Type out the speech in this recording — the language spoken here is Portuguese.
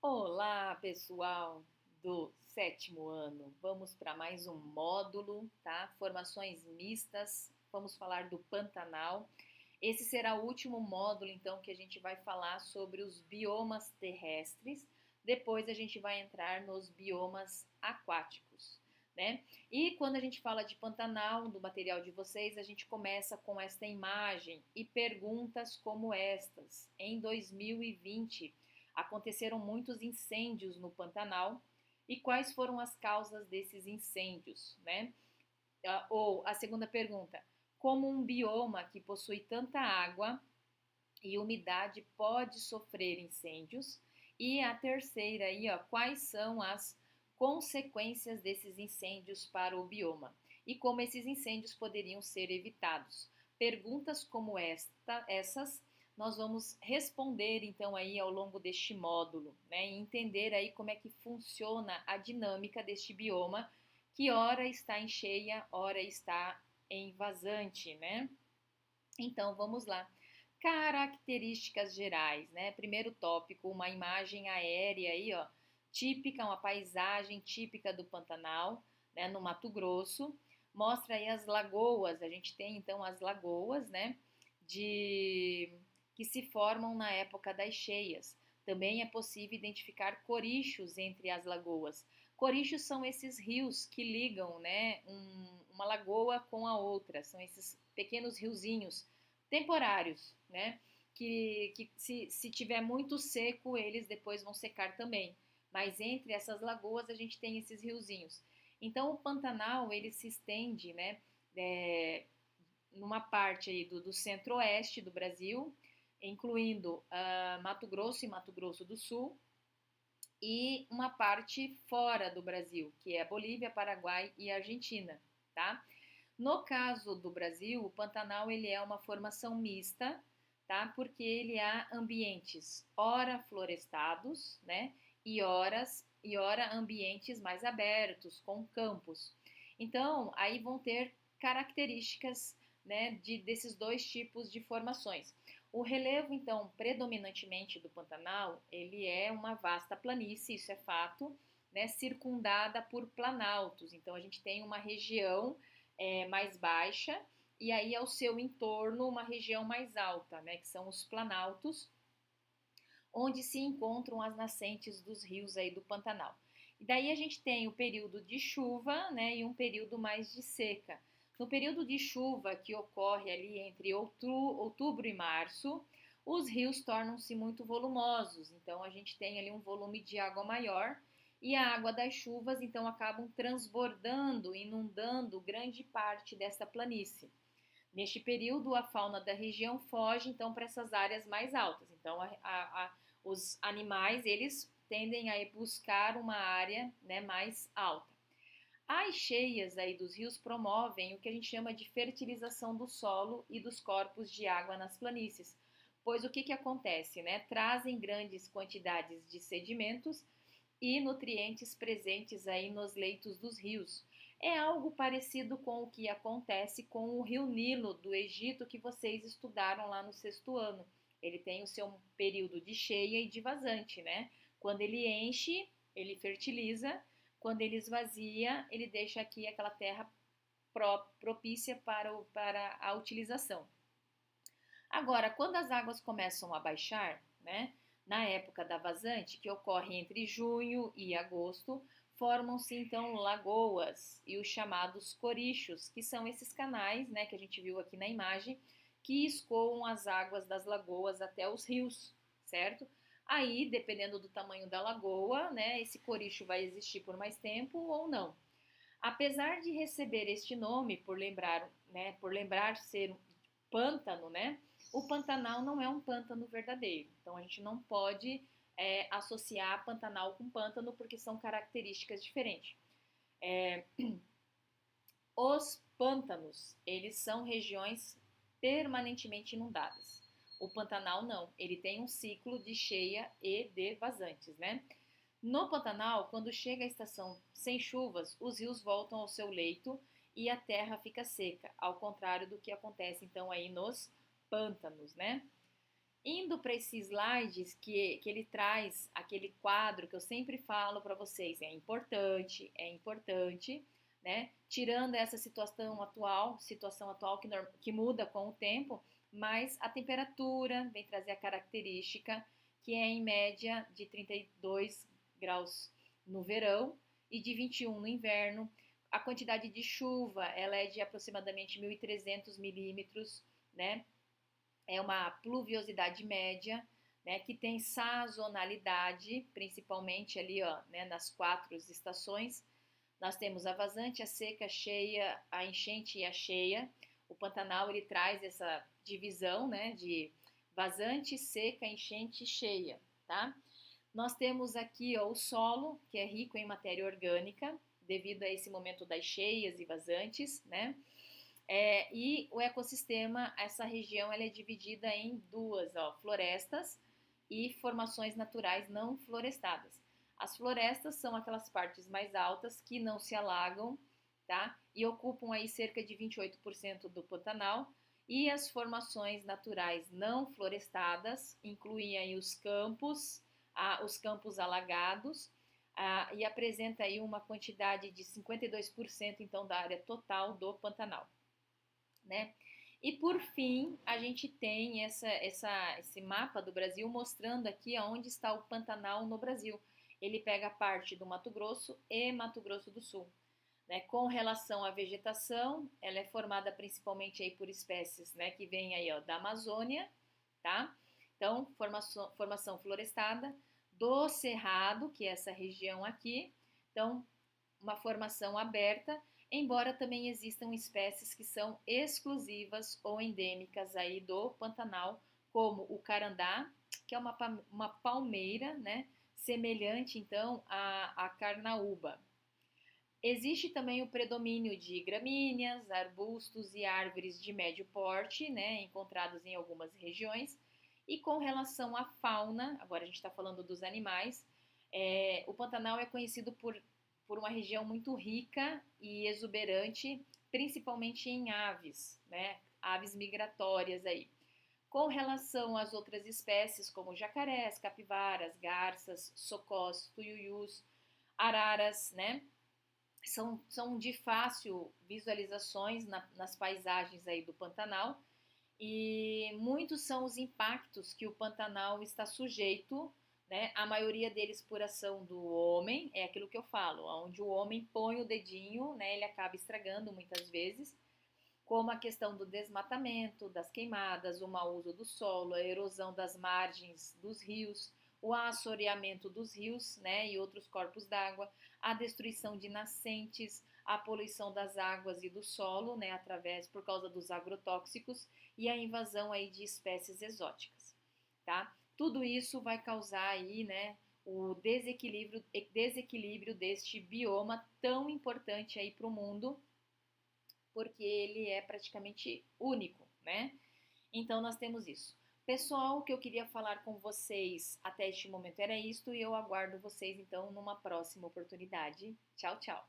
Olá, pessoal do sétimo ano. Vamos para mais um módulo, tá? Formações mistas. Vamos falar do Pantanal. Esse será o último módulo, então, que a gente vai falar sobre os biomas terrestres. Depois a gente vai entrar nos biomas aquáticos, né? E quando a gente fala de Pantanal, do material de vocês, a gente começa com esta imagem e perguntas como estas. Em 2020 aconteceram muitos incêndios no Pantanal e quais foram as causas desses incêndios, né? Ou a segunda pergunta, como um bioma que possui tanta água e umidade pode sofrer incêndios? E a terceira aí, ó, quais são as consequências desses incêndios para o bioma e como esses incêndios poderiam ser evitados? Perguntas como essas nós vamos responder então aí ao longo deste módulo, né, e entender aí como é que funciona a dinâmica deste bioma, que ora está em cheia, ora está em vazante, né? Então vamos lá. Características gerais, né? Primeiro tópico, uma imagem aérea aí, ó, típica, uma paisagem típica do Pantanal, né, no Mato Grosso. Mostra aí as lagoas. A gente tem então as lagoas, né, de que se formam na época das cheias. Também é possível identificar corichos entre as lagoas. Corichos são esses rios que ligam, né, uma lagoa com a outra. São esses pequenos riozinhos temporários, né? Que se tiver muito seco, eles depois vão secar também. Mas entre essas lagoas a gente tem esses riozinhos. Então o Pantanal ele se estende, né? Numa parte aí do centro-oeste do Brasil, incluindo Mato Grosso e Mato Grosso do Sul, e uma parte fora do Brasil, que é a Bolívia, Paraguai e Argentina, tá? No caso do Brasil, o Pantanal ele é uma formação mista, tá? Porque ele há ambientes ora florestados, né? E ora ambientes mais abertos, com campos. Então, aí vão ter características, né, desses dois tipos de formações. O relevo, então, predominantemente do Pantanal, ele é uma vasta planície, isso é fato, né, circundada por planaltos. Então, a gente tem uma região mais baixa e aí ao seu entorno uma região mais alta, né, que são os planaltos, onde se encontram as nascentes dos rios aí do Pantanal. E daí a gente tem o período de chuva, né, e um período mais de seca. No período de chuva, que ocorre ali entre outubro e março, os rios tornam-se muito volumosos, então a gente tem ali um volume de água maior e a água das chuvas então acabam transbordando, inundando grande parte dessa planície. Neste período, a fauna da região foge então para essas áreas mais altas. Então, os animais eles tendem a ir buscar uma área, né, mais alta. As cheias aí dos rios promovem o que a gente chama de fertilização do solo e dos corpos de água nas planícies, pois o que acontece, né? Trazem grandes quantidades de sedimentos e nutrientes presentes aí nos leitos dos rios. É algo parecido com o que acontece com o rio Nilo do Egito que vocês estudaram lá no sexto ano. Ele tem o seu período de cheia e de vazante, né? Quando ele enche, ele fertiliza. Quando ele esvazia, ele deixa aqui aquela terra propícia para a utilização. Agora, quando as águas começam a baixar, né, na época da vazante, que ocorre entre junho e agosto, formam-se então lagoas e os chamados corichos, que são esses canais, né, que a gente viu aqui na imagem, que escoam as águas das lagoas até os rios, certo? Aí, dependendo do tamanho da lagoa, né, esse coricho vai existir por mais tempo ou não. Apesar de receber este nome por lembrar ser um pântano, né? O Pantanal não é um pântano verdadeiro. Então a gente não pode associar Pantanal com pântano porque são características diferentes. Os pântanos, eles são regiões permanentemente inundadas. O Pantanal não, ele tem um ciclo de cheia e de vazantes, né? No Pantanal, quando chega a estação sem chuvas, os rios voltam ao seu leito e a terra fica seca, ao contrário do que acontece então aí nos pântanos, né? Indo para esses slides que ele traz aquele quadro que eu sempre falo para vocês, é importante, né? Tirando essa situação atual que muda com o tempo, mas a temperatura vem trazer a característica que é em média de 32 graus no verão e de 21 no inverno. A quantidade de chuva, ela é de aproximadamente 1.300 milímetros, né? É uma pluviosidade média, né, que tem sazonalidade, principalmente ali, ó, né, nas 4 estações. Nós temos a vazante, a seca, a cheia, a enchente e a cheia. O Pantanal ele traz essa divisão, né, de vazante, seca, enchente e cheia, tá? Nós temos aqui, ó, o solo, que é rico em matéria orgânica, devido a esse momento das cheias e vazantes, né? E o ecossistema, essa região, ela é dividida em duas, ó, florestas e formações naturais não florestadas. As florestas são aquelas partes mais altas que não se alagam, tá? E ocupam aí cerca de 28% do Pantanal. E as formações naturais não florestadas incluem aí os campos alagados, e apresenta aí uma quantidade de 52% então da área total do Pantanal, né? E por fim, a gente tem esse mapa do Brasil mostrando aqui onde está o Pantanal no Brasil. Ele pega parte do Mato Grosso e Mato Grosso do Sul. Né? Com relação à vegetação, ela é formada principalmente aí por espécies, né, que vêm aí, ó, da Amazônia, tá? Então, formação florestada, do Cerrado, que é essa região aqui. Então, uma formação aberta, embora também existam espécies que são exclusivas ou endêmicas aí do Pantanal, como o carandá, que é uma palmeira, né, semelhante então à carnaúba. Existe também o predomínio de gramíneas, arbustos e árvores de médio porte, né, encontrados em algumas regiões. E com relação à fauna, agora a gente está falando dos animais, o Pantanal é conhecido por uma região muito rica e exuberante, principalmente em aves, né? Aves migratórias aí. Com relação às outras espécies, como jacarés, capivaras, garças, socós, tuiuius, araras, né? São de fácil visualizações nas paisagens aí do Pantanal, e muitos são os impactos que o Pantanal está sujeito, né? A maioria deles por ação do homem, é aquilo que eu falo, onde o homem põe o dedinho, né? Ele acaba estragando muitas vezes, como a questão do desmatamento, das queimadas, o mau uso do solo, a erosão das margens dos rios, o assoreamento dos rios, né, e outros corpos d'água, a destruição de nascentes, a poluição das águas e do solo, né, por causa dos agrotóxicos e a invasão aí de espécies exóticas, tá? Tudo isso vai causar aí, né, o desequilíbrio deste bioma tão importante aí para o mundo, porque ele é praticamente único, né? Então nós temos isso. Pessoal, o que eu queria falar com vocês até este momento era isto, e eu aguardo vocês então numa próxima oportunidade. Tchau, tchau.